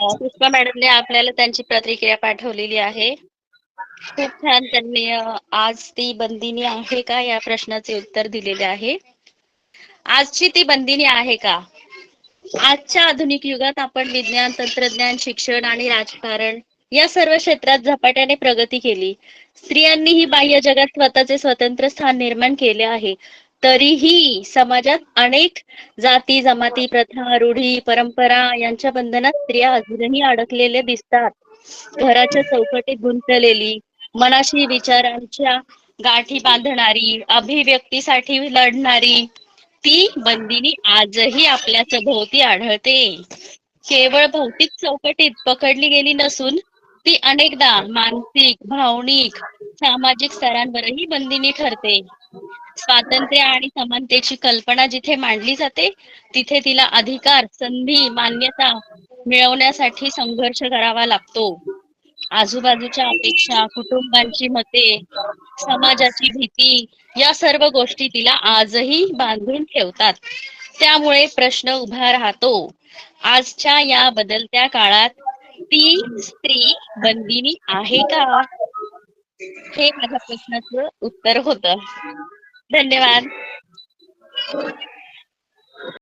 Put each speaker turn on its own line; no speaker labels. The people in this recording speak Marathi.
पुष्पा मॅडमने आपल्याला त्यांची प्रतिक्रिया पाठवलेली आहे. खूप छान त्यांनी आज ती बंदिनी आहे का या प्रश्नाचे उत्तर दिलेले आहे. आजची ती बंदिनी आहे का? आजच्या आधुनिक युगात आपण विज्ञान, तंत्रज्ञान, शिक्षण आणि राजकारण या सर्व क्षेत्रात झपाट्याने प्रगती केली. स्त्रियांनीही बाह्य जगात स्वतःचे स्वतंत्र स्थान निर्माण केले आहे. तरीही समाजात अनेक जाती, जमाती, प्रथा, रूढी, परंपरा यांच्या बंधनात स्त्रिया अजूनही अडकलेल्या दिसतात. घराच्या चौकटीत गुंतलेली, मनाशी विचारांच्या गाठी बांधणारी, अभिव्यक्तीसाठी लढणारी ती बंदिनी आजही आपल्या सभोवती आढळते. केवळ भौतिक चौकटीत पकडली गेली नसून ती अनेकदा मानसिक, भावनिक, सामाजिक स्तरांवरही बंदिनी ठरते. स्वातंत्र्य आणि समानतेची कल्पना जिथे मांडली जाते, तिथे तिला अधिकार, संधी, मान्यता मिळवण्यासाठी संघर्ष करावा लागतो. आजूबाजूच्या अपेक्षा, कुटुंबांची मते, समाजाची भीती या सर्व गोष्टी तिला आजही बांधून ठेवतात. त्यामुळे प्रश्न उभा राहतो, आजच्या या बदलत्या काळात ती स्त्री बंदिनी आहे का? हे माझ्या प्रश्नाचं उत्तर होतं. धन्यवाद.